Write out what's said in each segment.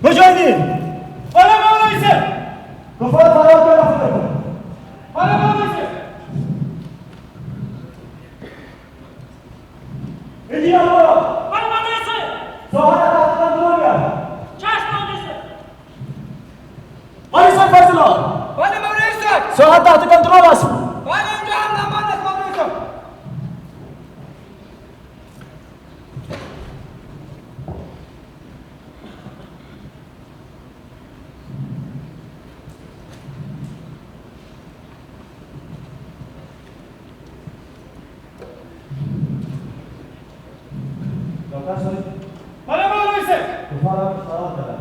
مجاهدين ولا مولويسه كفار فرار ولا فرار ولا مولويسه اجي يا ورا ولا مولويسه سؤال تحت الدنيا جاش مولويسه مولويسه فضلا ولا مولويسه سؤال تحت كنترول اسم ولا جهنم مالك مولويسه ولا مولويسه كفار فرار كذا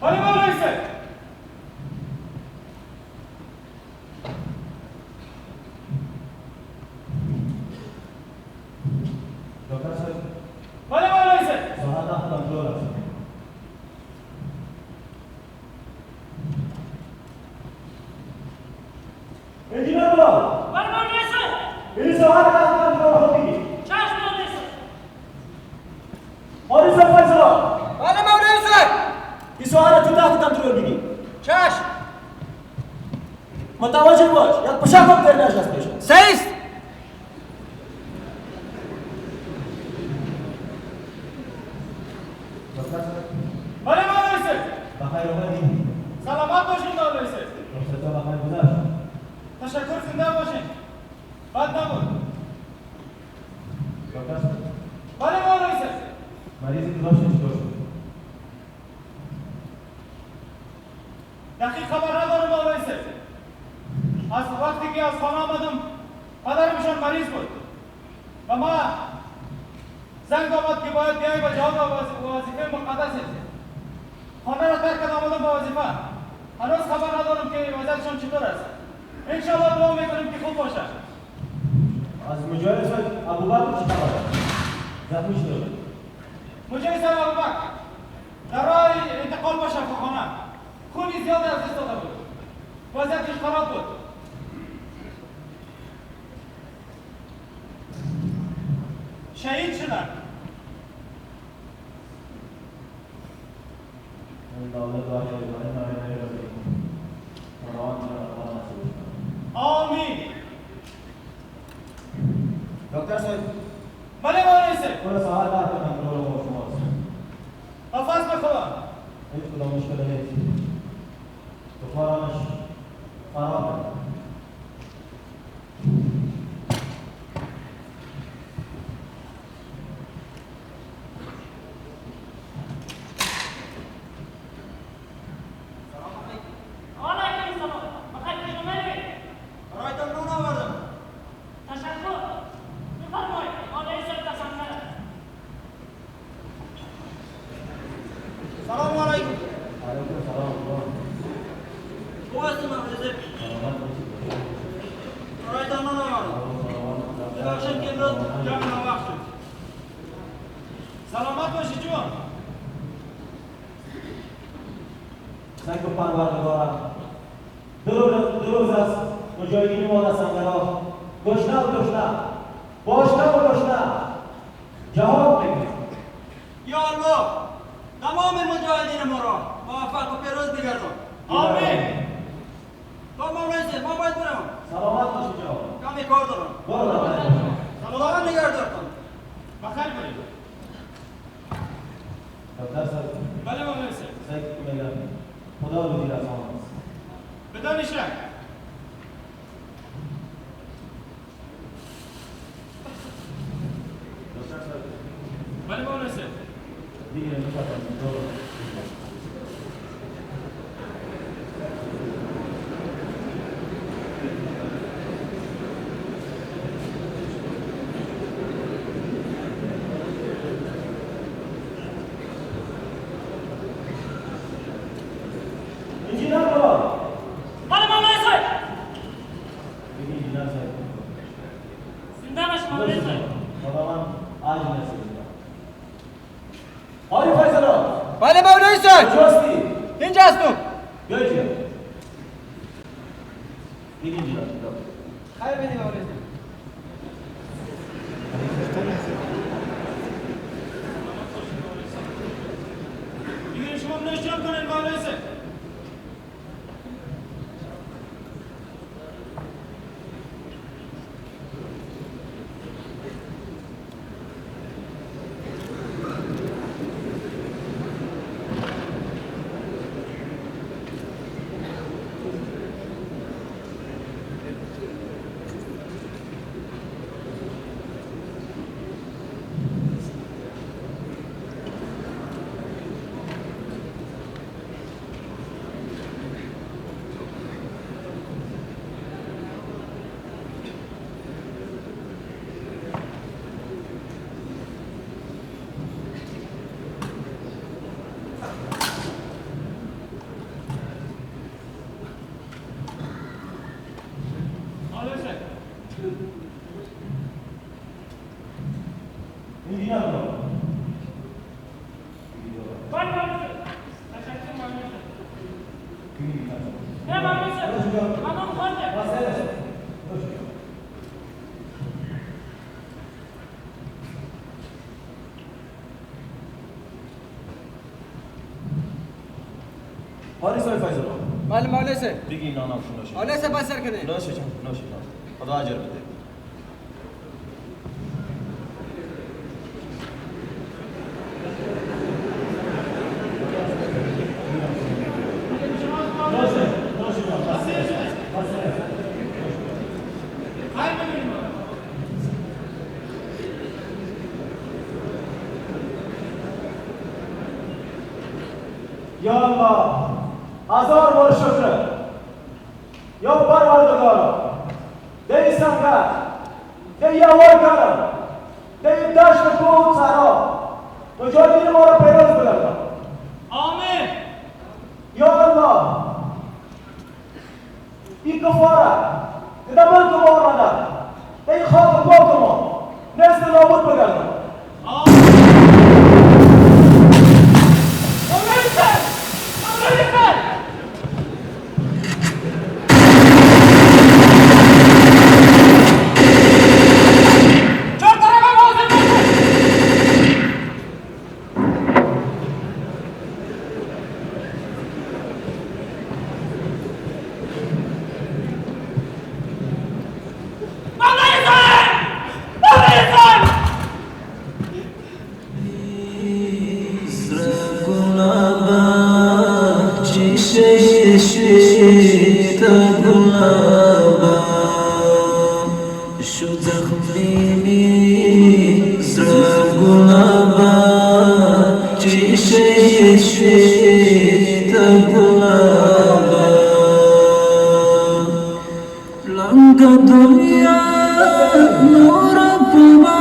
ولا مولويسه ولا مولويسه سؤال تحت كنترول اسم اجي يا ورا ولا مولويسه ini سؤال تحت كنترول حقيقي جاش مولويسه مولويسه فضلا ولا مولويسه سؤال تحت كنترول بيجي جاش متوجه باش يا بشاكم غير ناس بيش سيس ولا مولويسه بخير ومدين سلامات باشین مولویسه رخصت بخير گذشت تشکر زنده باشین بد نبود دکتر ولی مولویسه مریض گذاشت چطور شد دقیق خبر ندارم مولویسه از وقتی که از خانه آمدم پدرمشان مریض بود و ما زنگ آمد که باید بیایی به جهاد وظیفه مقدس خانه را ترک کرده آمدم به وظیفه هنوز خبر ندارم که وضعیتشان چطور است انشاءالله دعا میکنیم که خوب باشه از مجاهد شد ابوبکر چی خبر زخمی شد مجاهد ابوبکر در راه انتقال به شفاخانه خونی زیاد از دست داده بود وضعیتش خراب بود شهید شدن آمین دکتر صاحب بله مولویسه کل ساعت در کنترل ما شماست با فضل خدا هیچ کدام مشکل نیست دخترانش فرار کرد سلام علیکم علیکم سلام خوب هستی مولویسه سلامت باشید برایتان نمی‌آورم ببخشید که امروز جمع ناوقت شد سلامت باشی جوان سنگ پروردگارم دو روز است مجاهدین ما در سنگرها گشنه و گشنه باشنه و گشنه جهاد میکنیم یا الله تمام مجاهدین ما را موفق و پیروز بگردان. آمین. تو مولای سید ما باید برم. سلامت باشید جناب. کمی کار دارم. برو. خداوند نگهدارتان. بخیر برید. دفتر سر. بله مولای سید. سعی کنید خدا رو دیر از آن است. بدان شک. دفتر سر. بله مولای سید. دیگه نمی‌خوام. انجینر برو. بله مولای سید. بگی انجینر صاحب. زنده باشی مولای سید. خداوند عاج نصیب کنه. آری فیصله. بله مولای سید. کجاستی؟ اینجا هستم. بیا اینجا. بگی انجینر. خیر بینی مولای سید. دیگه شما نشان کنید مولای سید. مولای سید. انجینر برو. بله مولای سید. تشکر مولای سید. بگی نه مولای سید. ممنون خواهده. آری صاحب فیصله. بله مولای سید. بگی نانم شنوشی. مولای سید بسر کنید. نوشه جان نوشه جان. خدا اجر بده. نوشه نوشه جان. خیر برید. یا الله هزار بار شکر یا پروردگارا دی سنگر دی یوار کرم دی دشت بود سرا مجاهدین ما را پیروز بگردان. آمین. یا الله این کفاره که در ملک ما آمده دی خاک پاک ما نسل نابود بگردان. آمین. مولای سید. مولای سید. چهار طرف حاضر باشید. مولای سید. مولای سید. Dunya nur puma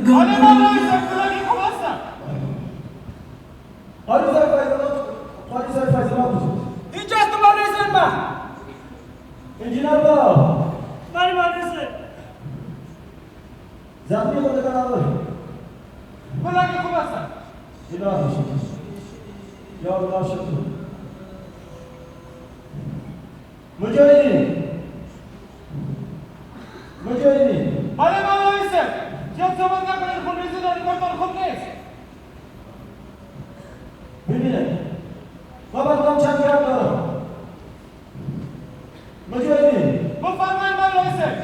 بله مولای سید. کلاهی خوب هستم. آری صاحب فیصله. آری صاحب فیصله باشید. اینجا هستم مولای سید من. انجینر برو. بله مولای سید. زخمی خود کنار. کلاهی خوب هستم. اینا باشید. یا الله شکر. مجاهدین مجاهدین بله مولوی صاحب زیاد صحبت نکنید خونریزی دارید کارتان خوب نیست ببینید ما براتون چند گرد دارم مجاهدین بفرمایید مولوی صاحب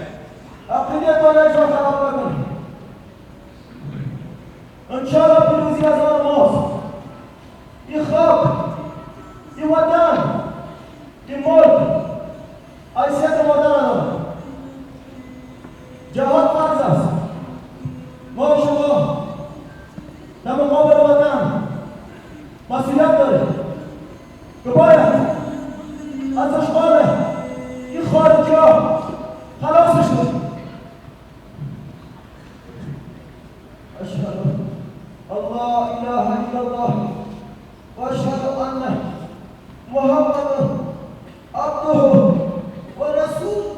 عقیدتان را جا خراب نکنید انشاءالله پیروزی از آن ماست این خاک این وطن این ملک حیثیت مادر ندارد جهاد فرض است ما و شما در مقابل وطن مسئولیت داریم که باید از اشغال این خارجی‌ها خلاصش کنیم اشهد الله اله الا الله و اشهد ان محمد عبده و رسوله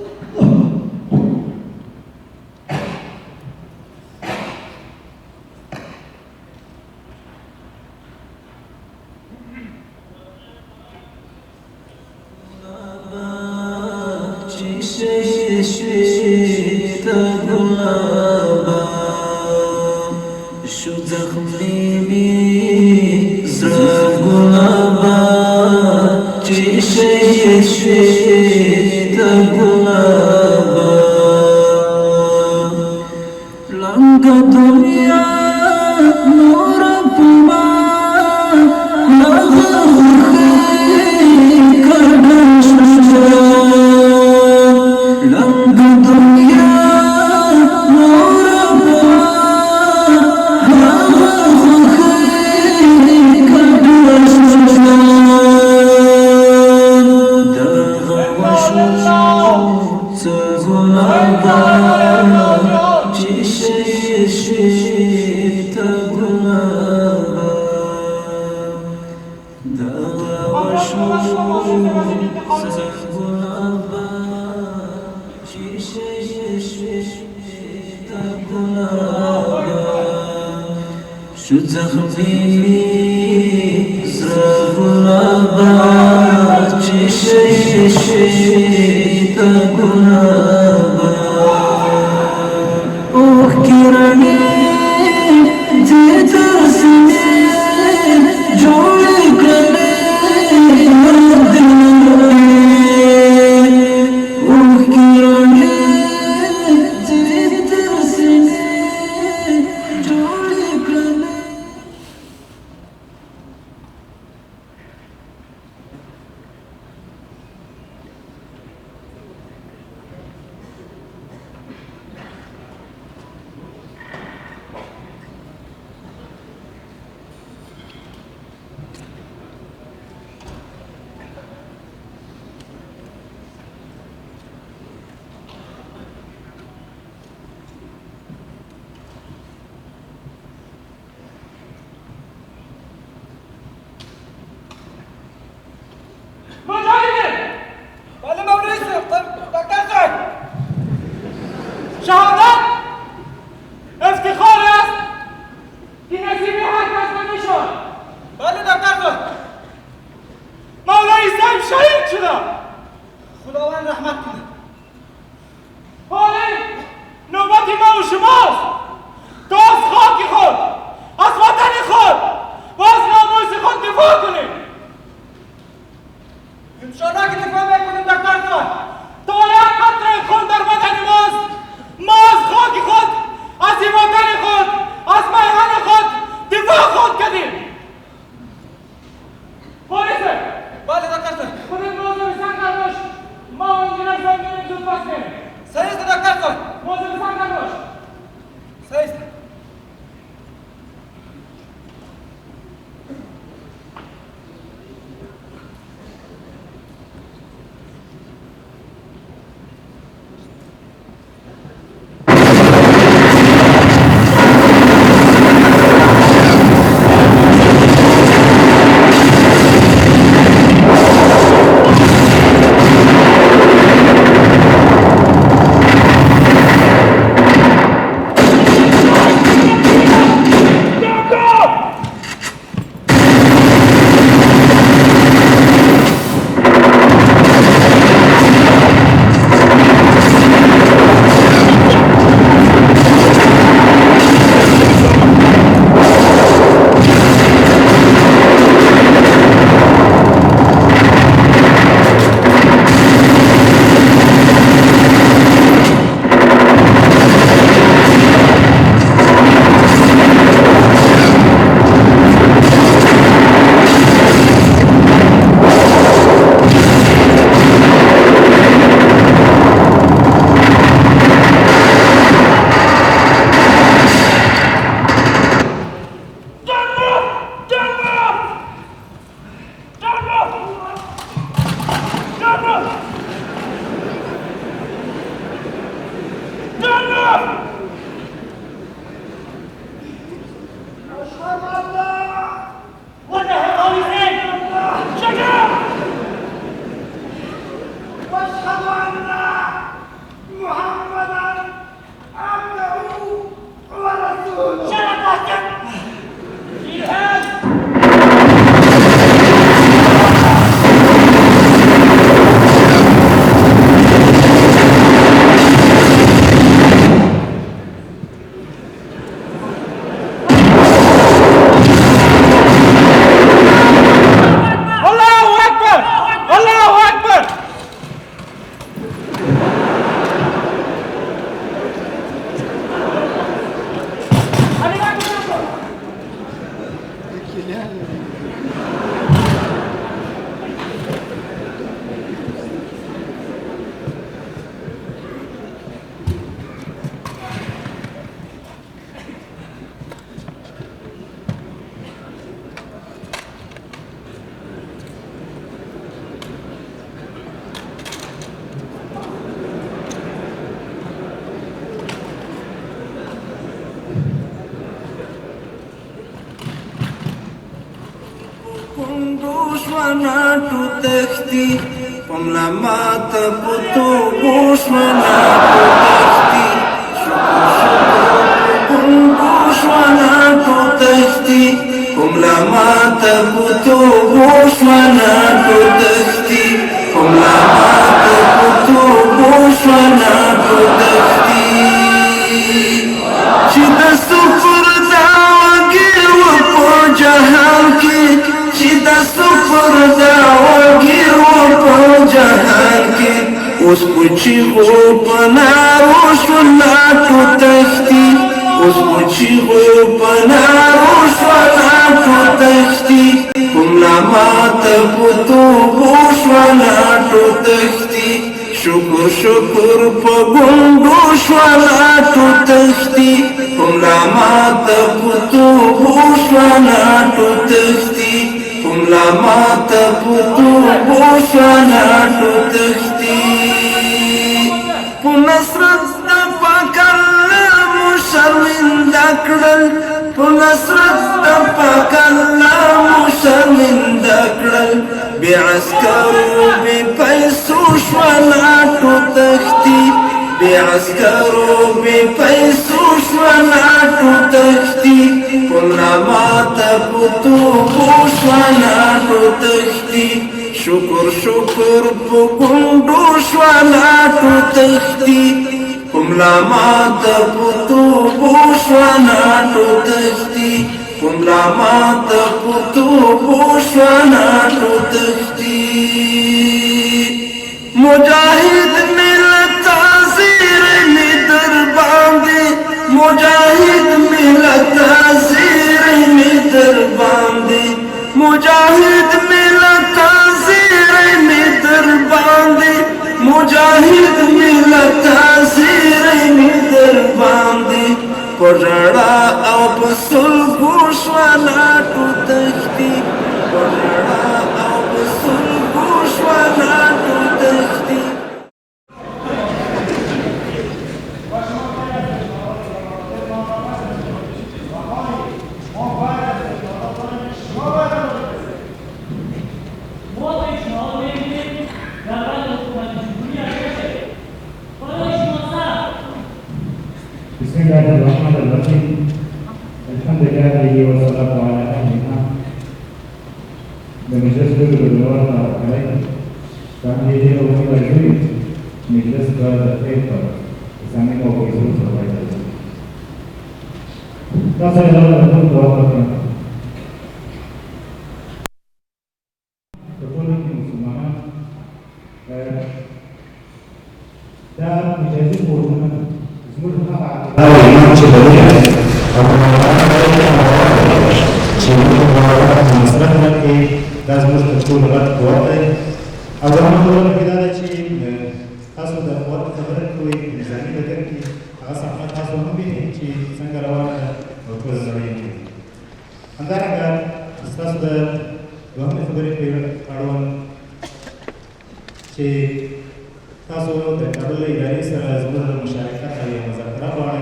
شهادت افتخار است که نصیب هر کس نمیشد. بله دکتر صاحب مولوی صاحب شهید شده. خداوند رحمت کنه. حالا نوبت ما و شماست تا از خاک خود از وطن خود و از ناموس خود دفاع کنیم. انشاءالله که دفاع میکنیم دکتر صاحب. تا یک قطره خون در بدن ماست ما از خاک خود از این وطن خود از میهن خود دفاع خود کردیم. پلیسه بله دکتر صاحب. خودت موضوع سنگر باش ما و انجینر صاحب میریم زود بس کنیم. صحیح است دکتر صاحب. موضوع سنگر باش. What the hell are you saying? Shut up! Shut up, bastard! Need help? Allahu Akbar! Allahu Akbar! Bushwana tu tehti, pomlamata putu bushwana tu tehti, bushwana tu tehti, pomlamata putu bushwana tu tehti, pomlamata putu bushwana tu tehti. Shida sufur dawagi wa po jahan ki. Shida sufur dawagi wa po jahan ki. Usku chigo panarushwana tu tehti. Usku chigo panarushwana tu tehti. Kumlamata putu bushwana tu tehti. Shukur shukur pagundu shwana tu tehti. Kumlamata putu bushwana tu tehti. Kumlamata putu bushwana tu tehti. Punasrat da pakalla musharminda kral. Punasrat da pakalla musharminda kral. بعسكروا بفيسو شوالاتو تختي بعسكروا بفيسو شوالاتو تختي كلما تبطوبو شوالاتو تختي شكر شكر بكندو شوالاتو تختي كلما تبطوبو شوالاتو تختي kumlamata putu bushwana tu tehti. Mujahid millat azir nidar bandi, Mujahid millat azir nidar bandi, Mujahid millat azir nidar bandi, Mujahid millat azir nidar bandi. Pajara au pasul bushwana tu tehti, Pajara au pasul bushwana tu tehti. Bismillahirrahmanirrahim. Alhamdulillahi wa salatu ala ahliha. Meclis bölümü arkadaşlar. Kandili olmayı da meclis kadar etler. İslam'ın o yüzünü sormayacağız. Kasaylarla dua bakın. Katolik Müslümanlar da mücadele kurduğuna تاسو د ټولې ادارې سره زموږ د مشارکت او مذاکره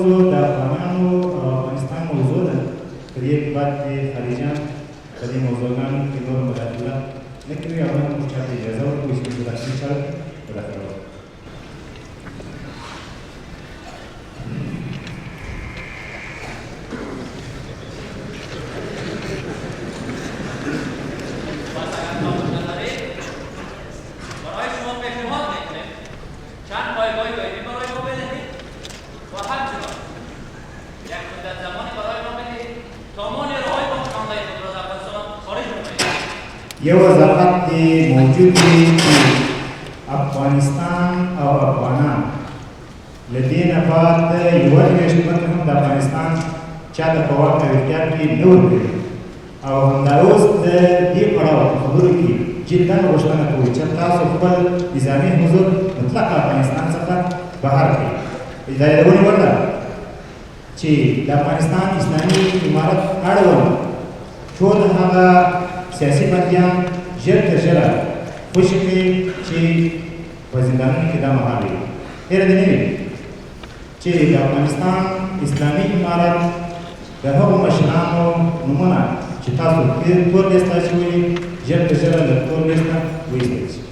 موضوع در افغانان و افغانستان موضوع ده که یک بعد خارجیان در این موضوعان که نور مداخله نکنی اما مشکل اجازه و کوشش مداخله شد مداخله یه وضاحت موجود دی که افغانستان او افغانان لدین بعد یوه میاشت هم د افغانستان چا د په واک او اختیار کې نه ورکوي او همداروز د دې پړاو په خبرو کې جدا غوښتنه کوي چې تاسو خپل نظامي حضور مطلق افغانستان څخه بهر کړئ. دا یادونه وړ ده چې د افغانستان اسلامي امارت اړوند ټول هغه سیاسي بندیان ژر تر ژره خوشي کړي چې په زندانونو کې دا مهال وي. هېره دې نه وي چې د افغانستان اسلامي امارت د هغو مشرانو نومونه چې تاسو تور لیست اچولي ژر تر ژره له تور لیسته وایستل شي.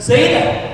صحیح ده